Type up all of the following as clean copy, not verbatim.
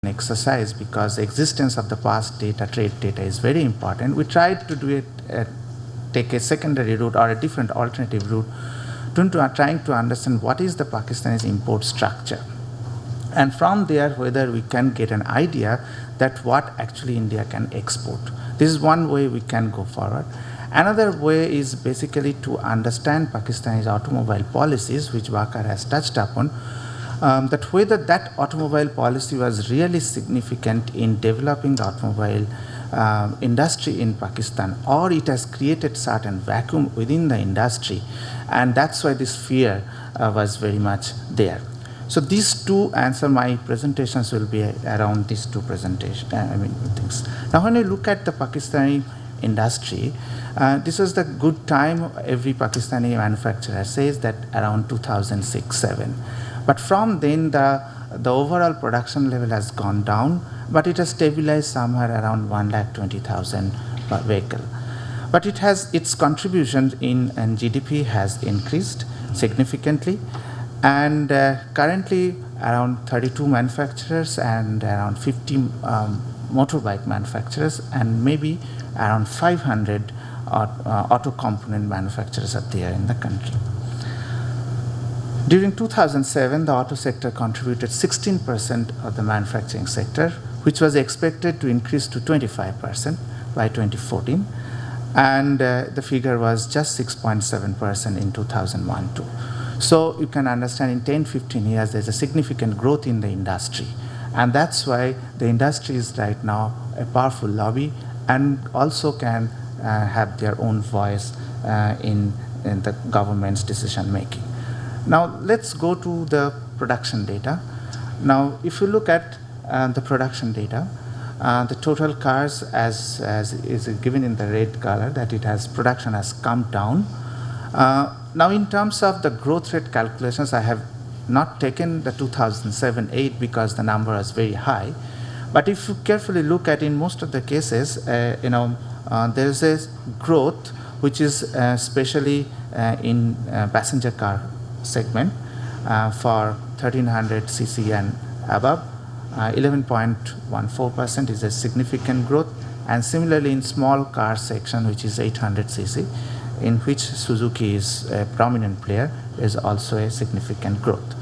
exercise, because the existence of the past data, trade data, is very important. We tried to do it, take a secondary route or a different alternative route, trying to understand what is the Pakistani's import structure. And from there, whether we can get an idea that what actually India can export. This is one way we can go forward. Another way is basically to understand Pakistani's automobile policies, which Bakar has touched upon, that whether that automobile policy was really significant in developing the automobile industry in Pakistan, or it has created certain vacuum within the industry, and that's why this fear was very much there. So these two answer my presentations will be around these two things. Now when you look at the Pakistani industry, this was the good time. Every Pakistani manufacturer says that around 2006-07. But from then the overall production level has gone down, but it has stabilized somewhere around 120,000 per vehicle. But it has, its contribution in GDP has increased significantly, and currently around 32 manufacturers and around 50 motorbike manufacturers, and maybe around 500 auto component manufacturers are there in the country. During 2007, the auto sector contributed 16% of the manufacturing sector, which was expected to increase to 25% by 2014, and the figure was just 6.7% in 2001-2. So you can understand in 10-15 years there's a significant growth in the industry, and that's why the industry is right now a powerful lobby and also can have their own voice in the government's decision making. Now let's go to the production data. Now if you look at the production data, the total cars as is given in the red color, that it has, production has come down. Now in terms of the growth rate calculations, I have not taken the 2007-8 because the number is very high. But if you carefully look at, in most of the cases, there is a growth which is especially in passenger car segment for 1300 cc and above. 11.14% is a significant growth, and similarly in small car section, which is 800 cc, in which Suzuki is a prominent player, is also a significant growth.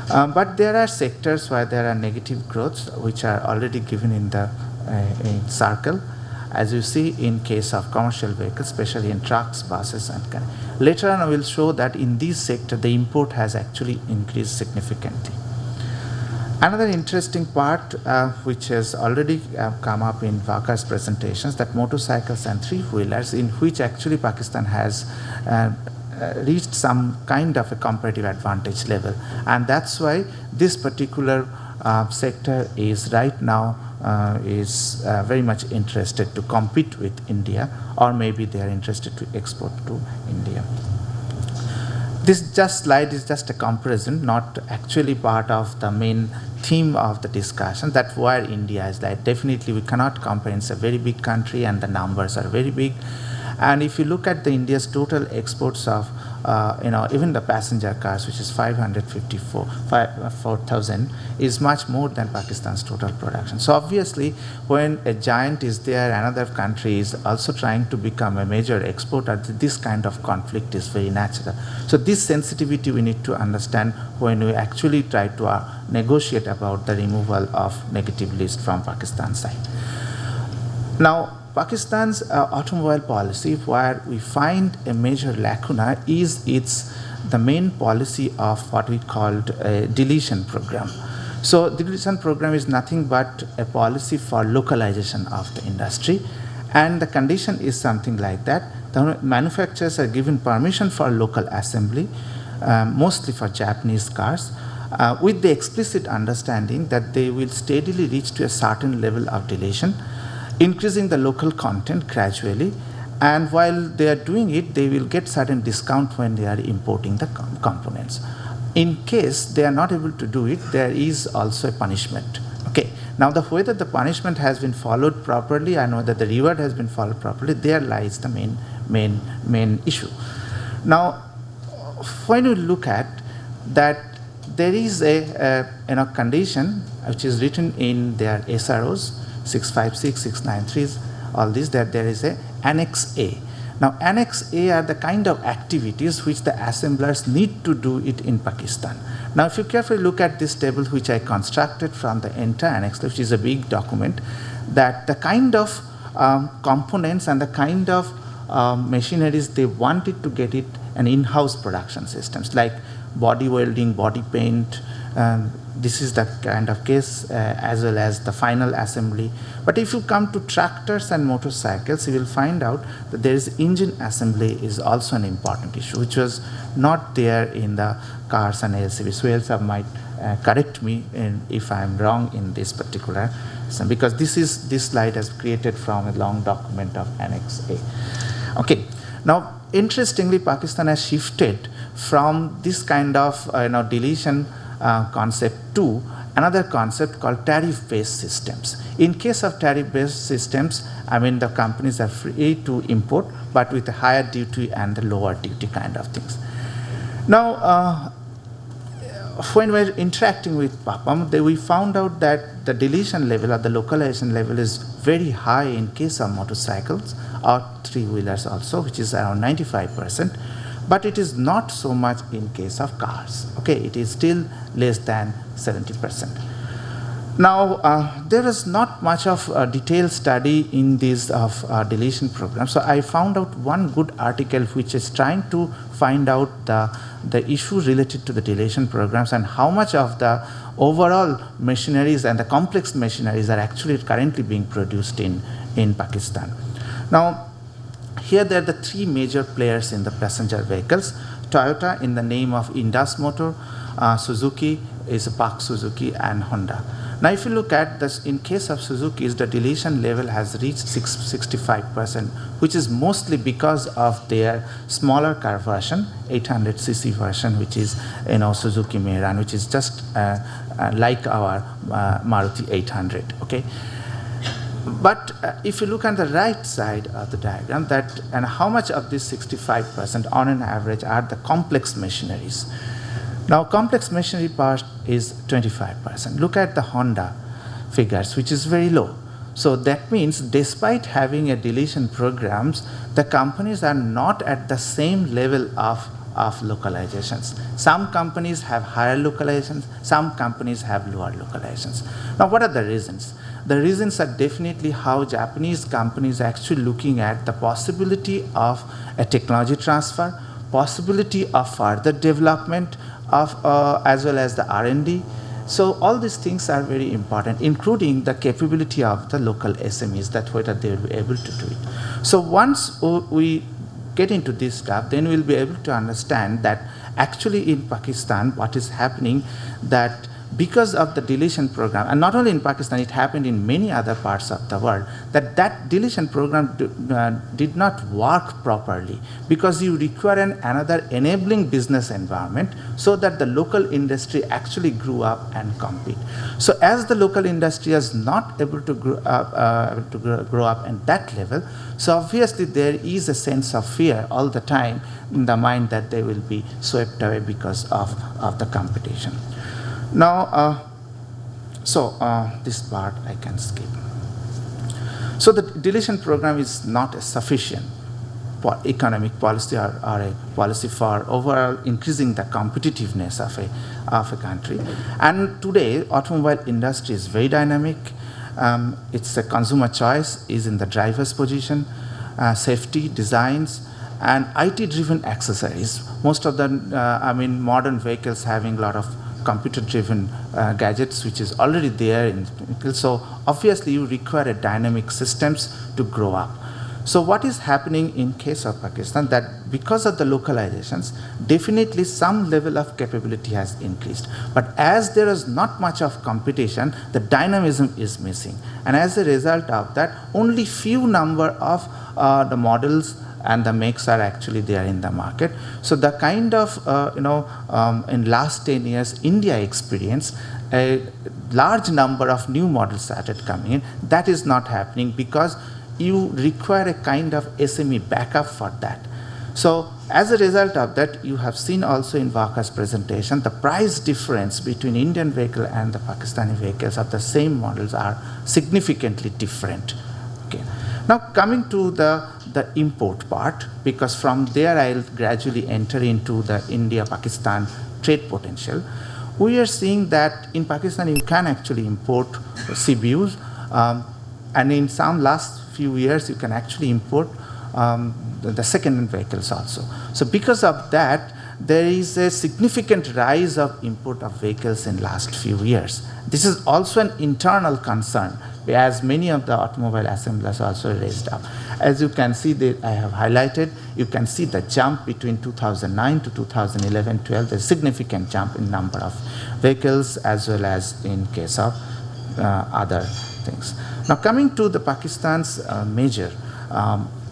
But there are sectors where there are negative growths, which are already given in the circle, as you see in case of commercial vehicles, especially in trucks, buses, and later on I will show that in this sector the import has actually increased significantly. Another interesting part which has already come up in Vakar's presentations, that motorcycles and three-wheelers, in which actually Pakistan has reached some kind of a comparative advantage level, and that's why this particular sector is right now is very much interested to compete with India, or maybe they are interested to export to India. This slide is just a comparison, not actually part of the main theme of the discussion, that where India is like. Definitely we cannot compare, it's a very big country and the numbers are very big. And if you look at the India's total exports of even the passenger cars, which is 4,000, is much more than Pakistan's total production. So obviously, when a giant is there, another country is also trying to become a major exporter, this kind of conflict is very natural. So this sensitivity we need to understand when we actually try to negotiate about the removal of negative list from Pakistan's side. Now, Pakistan's automobile policy, where we find a major lacuna, is the main policy of what we called a deletion program. So the deletion program is nothing but a policy for localization of the industry, and the condition is something like that. The manufacturers are given permission for local assembly, mostly for Japanese cars, with the explicit understanding that they will steadily reach to a certain level of deletion, increasing the local content gradually, and while they are doing it, they will get certain discount when they are importing the components. In case they are not able to do it, there is also a punishment. Okay. Now, whether the punishment has been followed properly and whether the reward has been followed properly, there lies the main issue. Now, when you look at that, there is a condition which is written in their SROs 656, 693s, all these, that there is a Annex A. Now, Annex A are the kind of activities which the assemblers need to do it in Pakistan. Now, if you carefully look at this table which I constructed from the entire Annex, which is a big document, that the kind of components and the kind of machineries they wanted to get it an in-house production systems like body welding, body paint. This is the kind of case, as well as the final assembly. But if you come to tractors and motorcycles, you will find out that there is engine assembly is also an important issue, which was not there in the cars and LCVs. So Elsa might correct me if I am wrong in this particular, because this slide is created from a long document of Annex A. Okay. Now, interestingly, Pakistan has shifted from this kind of deletion concept to another concept called tariff-based systems. In case of tariff-based systems, I mean the companies are free to import, but with a higher duty and the lower duty kind of things. Now, when we're interacting with PAPAM, we found out that the deletion level or the localization level is very high in case of motorcycles or three-wheelers also, which is around 95%. But it is not so much in case of cars. Okay, it is still less than 70%. Now, there is not much of a detailed study in these deletion programs. So I found out one good article which is trying to find out the issue related to the deletion programs and how much of the overall machineries and the complex machineries are actually currently being produced in Pakistan. Now, here there are the three major players in the passenger vehicles. Toyota in the name of Indus Motor, Suzuki is Park Suzuki, and Honda. Now, if you look at this, in case of Suzuki's, the deletion level has reached 65%, which is mostly because of their smaller car version, 800cc version, which is Suzuki Meiran, which is just like our Maruti 800. Okay. But if you look on the right side of the diagram, and how much of this 65% on an average are the complex machineries. Now, complex machinery part is 25%. Look at the Honda figures, which is very low. So that means despite having a deletion programs, the companies are not at the same level of localizations. Some companies have higher localizations, some companies have lower localizations. Now, what are the reasons? The reasons are definitely how Japanese companies are actually looking at the possibility of a technology transfer, possibility of further development of as well as the R&D. So all these things are very important, including the capability of the local SMEs, that whether they will be able to do it. So once we get into this stuff, then we'll be able to understand that actually in Pakistan, what is happening, that because of the deletion program, and not only in Pakistan, it happened in many other parts of the world, that deletion program did not work properly, because you require another enabling business environment so that the local industry actually grew up and compete. So as the local industry is not able to grow up at that level, so obviously there is a sense of fear all the time in the mind that they will be swept away because of the competition. Now, this part I can skip. So the deletion program is not a sufficient economic policy or a policy for overall increasing the competitiveness of a country. And today, automobile industry is very dynamic. It's a consumer choice is in the driver's position, safety, designs, and IT-driven accessories. Most of the, modern vehicles having a lot of computer-driven gadgets, which is already there in vehicles. So obviously you require a dynamic systems to grow up. So what is happening in case of Pakistan, that because of the localizations, definitely some level of capability has increased. But as there is not much of competition, the dynamism is missing. And as a result of that, only few number of the models and the makes are actually there in the market. So the kind of, in last 10 years, India experienced a large number of new models started coming in. That is not happening because you require a kind of SME backup for that. So As a result of that, you have seen also in Waka's presentation, the price difference between Indian vehicle and the Pakistani vehicles of the same models are significantly different. Okay. Now coming to the import part, because from there I'll gradually enter into the India-Pakistan trade potential. We are seeing that in Pakistan you can actually import CBUs, and in some last few years you can actually import the second-hand vehicles also. So because of that, there is a significant rise of import of vehicles in last few years. This is also an internal concern, as many of the automobile assemblers also raised up. As you can see, I have highlighted, you can see the jump between 2009 to 2011-12, a significant jump in number of vehicles as well as in case of other things. Now coming to the Pakistan's major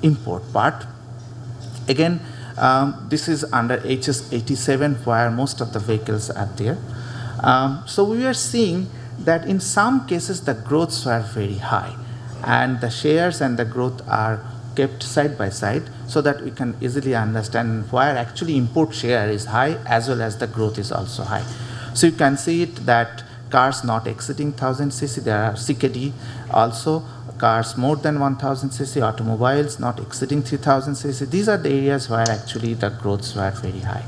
import part, again, this is under HS 87 where most of the vehicles are there. So we are seeing that in some cases the growths were very high, and the shares and the growth are kept side by side so that we can easily understand where actually import share is high as well as the growth is also high. So you can see it that cars not exceeding 1000 cc, there are CKD also, cars more than 1000 cc, automobiles not exceeding 3000 cc. These are the areas where actually the growths were very high.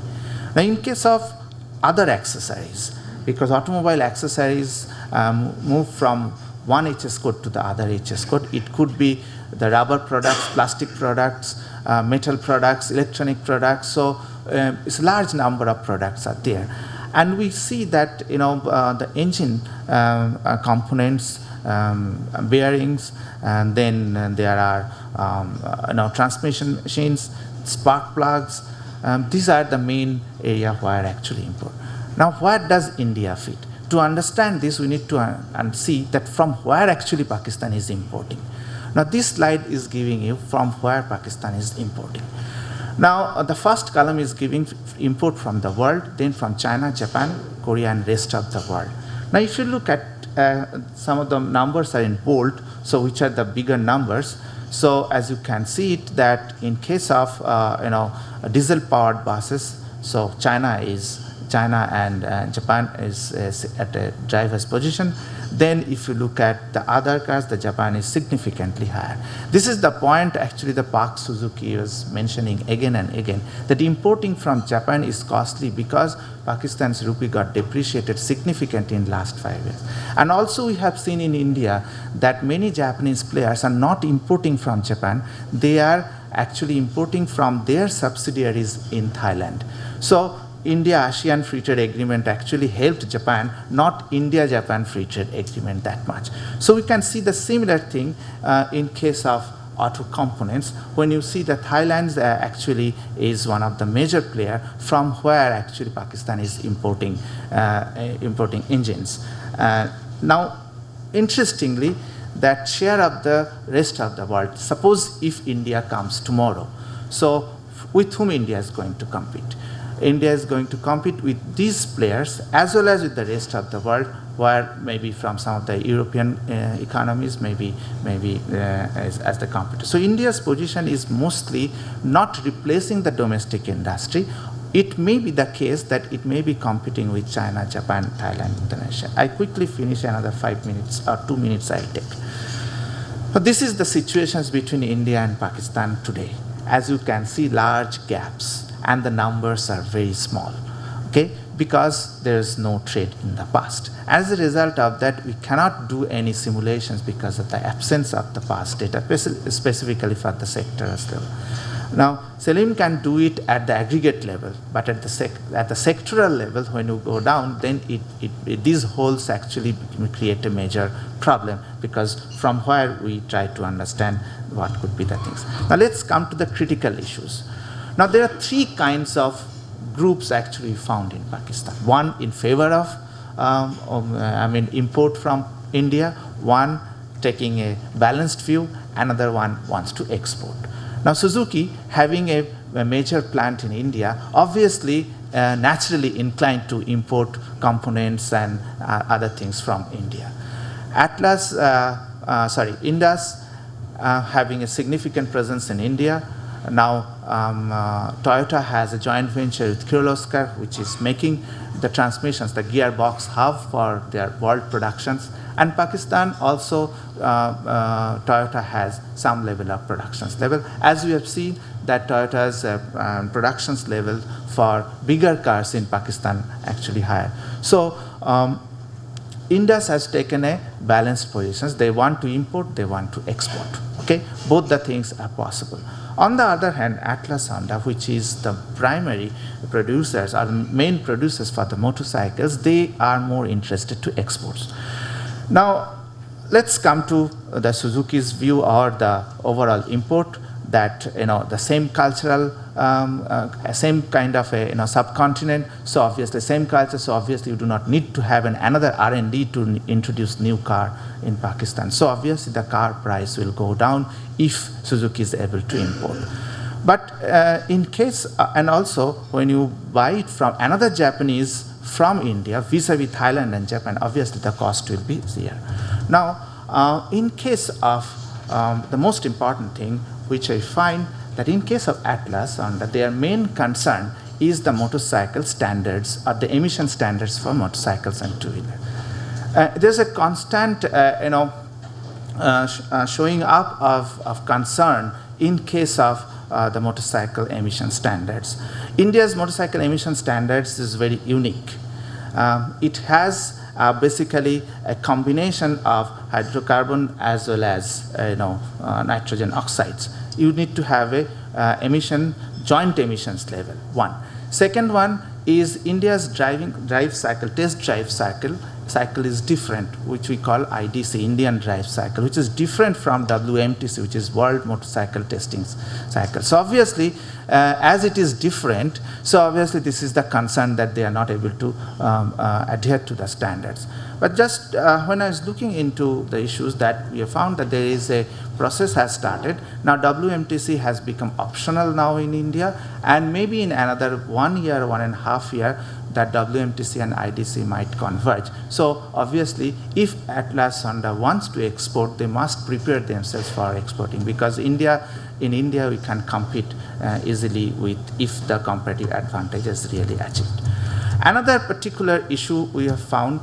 Now in case of other accessories, because automobile accessories move from one HS code to the other HS code, it could be the rubber products, plastic products, metal products, electronic products, so it's a large number of products are there. And we see that the engine components, bearings, and then there are transmission machines, spark plugs. These are the main area where actually import. Now, where does India fit? To understand this, we need to see that from where actually Pakistan is importing. Now, this slide is giving you from where Pakistan is importing. Now, the first column is giving import from the world, then from China, Japan, Korea, and rest of the world. Now, if you look at some of the numbers are in bold, so which are the bigger numbers. So as you can see it, that in case of diesel-powered buses, so China and Japan is at a driver's position. Then if you look at the other cars, the Japan is significantly higher. This is the point actually the Park Suzuki was mentioning again and again, that importing from Japan is costly because Pakistan's rupee got depreciated significantly in last 5 years. And also we have seen in India that many Japanese players are not importing from Japan, they are actually importing from their subsidiaries in Thailand. So India-ASEAN Free Trade Agreement actually helped Japan, not India-Japan Free Trade Agreement that much. So we can see the similar thing in case of auto components, when you see that Thailand actually is one of the major players from where actually Pakistan is importing engines. Now, interestingly, that share of the rest of the world, suppose if India comes tomorrow, so with whom India is going to compete? India is going to compete with these players as well as with the rest of the world, where maybe from some of the European economies, maybe as the competitor. So India's position is mostly not replacing the domestic industry. It may be the case that it may be competing with China, Japan, Thailand, Indonesia. I quickly finish another 5 minutes or 2 minutes I'll take. So this is the situations between India and Pakistan today. As you can see, large gaps. And the numbers are very small, okay, because there is no trade in the past. As a result of that, we cannot do any simulations because of the absence of the past data, specifically for the sectors level. Now, Selim can do it at the aggregate level, but at the sectoral level, when you go down, then these holes actually create a major problem, because from where we try to understand what could be the things. Now, let's come to the critical issues. Now, there are 3 kinds of groups actually found in Pakistan. One in favor of import from India, one taking a balanced view, another one wants to export. Now, Suzuki, having a major plant in India, obviously naturally inclined to import components and other things from India. Indus having a significant presence in India. Now, Toyota has a joint venture with Kirloskar, which is making the transmissions, the gearbox hub for their world productions. And Pakistan also, Toyota has some level of productions level. As we have seen that Toyota's productions level for bigger cars in Pakistan actually higher. So Indus has taken a balanced position. They want to import, they want to export. Okay, both the things are possible. On the other hand, Atlas Honda, which is the primary producers or the main producers for the motorcycles, they are more interested to exports. Now, let's come to the Suzuki's view or the overall import, that the same cultural, same kind of a subcontinent. So obviously same culture. So obviously you do not need to have another R&D to introduce new car in Pakistan. So obviously the car price will go down if Suzuki is able to import. But in case, and also when you buy it from another Japanese from India vis-a-vis Thailand and Japan, obviously the cost will be zero. Now, in case of the most important thing, which I find that in case of Atlas, that their main concern is the motorcycle standards or the emission standards for motorcycles and two-wheeler. There's a constant, showing up of concern in case of the motorcycle emission standards. India's motorcycle emission standards is very unique. It has basically a combination of hydrocarbon as well as nitrogen oxides. You need to have a joint emissions level, one. Second one is India's test drive cycle is different, which we call IDC, Indian drive cycle, which is different from WMTC, which is World Motorcycle Testing Cycle. So obviously, as it is different, so obviously this is the concern that they are not able to adhere to the standards. But just when I was looking into the issues, that we have found that there is a process has started. Now WMTC has become optional now in India, and maybe in another 1 year, 1.5 years, that WMTC and IDC might converge. So obviously, if Atlas Honda wants to export, they must prepare themselves for exporting, because in India we can compete easily with if the competitive advantage is really achieved. Another particular issue we have found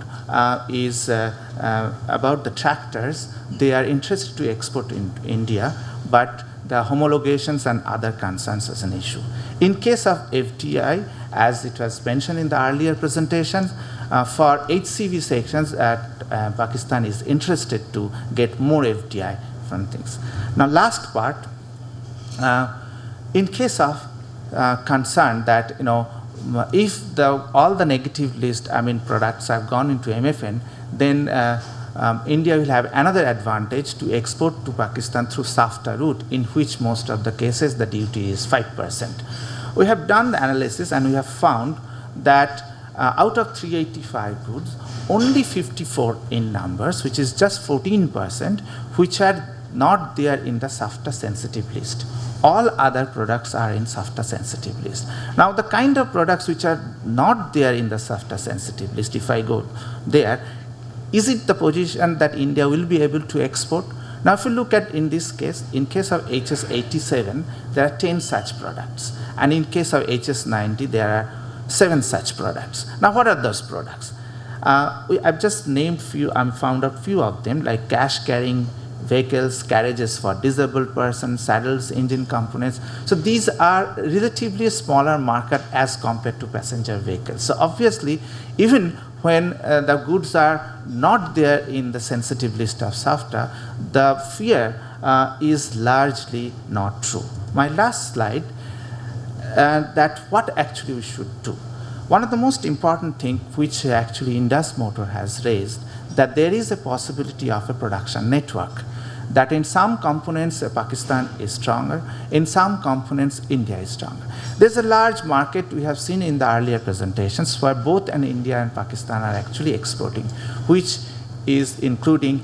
is about the tractors. They are interested to export in India, but the homologations and other concerns is an issue. In case of FDI, as it was mentioned in the earlier presentation, for HCV sections, Pakistan is interested to get more FDI from things. Now, last part, in case of concern that if all the negative list, products have gone into MFN, then India will have another advantage to export to Pakistan through SAFTA route, in which most of the cases the duty is 5%. We have done the analysis and we have found that out of 385 goods, only 54 in numbers, which is just 14%, which are not there in the SAFTA sensitive list. All other products are in SAFTA sensitive list. Now, the kind of products which are not there in the SAFTA sensitive list, if I go there, is it the position that India will be able to export? Now, if you look at in this case, in case of HS87, there are 10 such products. And in case of HS90, there are 7 such products. Now, what are those products? I've just named few, found out few of them, like cash carrying vehicles, carriages for disabled persons, saddles, engine components. So these are relatively smaller market as compared to passenger vehicles. So obviously, even when the goods are not there in the sensitive list of SAFTA, the fear is largely not true. My last slide, that what actually we should do. One of the most important things which actually Indus Motor has raised, that there is a possibility of a production network, that in some components Pakistan is stronger, in some components India is stronger. There's a large market we have seen in the earlier presentations where both India and Pakistan are actually exporting, which is including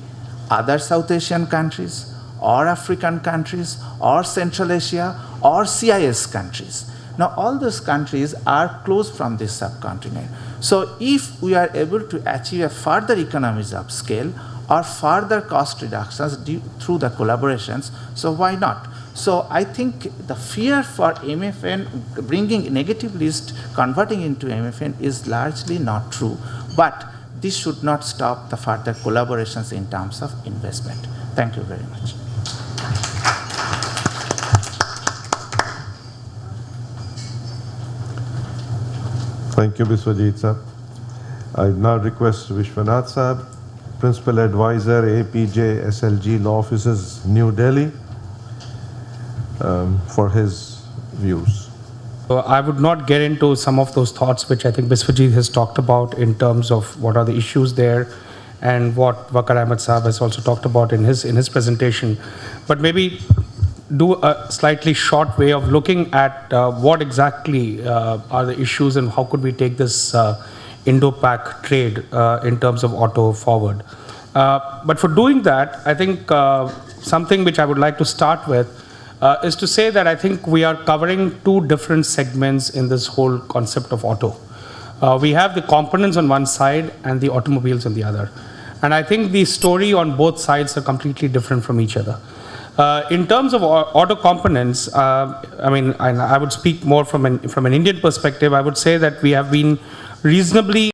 other South Asian countries, or African countries, or Central Asia, or CIS countries. Now, all those countries are close from this subcontinent. So if we are able to achieve a further economies of scale or further cost reductions through the collaborations, so why not? So I think the fear for MFN, bringing negative list, converting into MFN is largely not true. But this should not stop the further collaborations in terms of investment. Thank you very much. Thank you, Biswajit sir. I now request Vishwanath sir, Principal Advisor, APJ SLG Law Offices, New Delhi, for his views. So I would not get into some of those thoughts which I think Biswajit has talked about in terms of what are the issues there and what Waqar Ahmed Saab has also talked about in his presentation. But maybe do a slightly short way of looking at what exactly are the issues and how could we take this Indo-Pak trade in terms of auto forward. But for doing that, I think something which I would like to start with is to say that I think we are covering two different segments in this whole concept of auto. We have the components on one side and the automobiles on the other. And I think the story on both sides are completely different from each other. In terms of auto components, I mean, I would speak more from an Indian perspective. I would say that we have been reasonably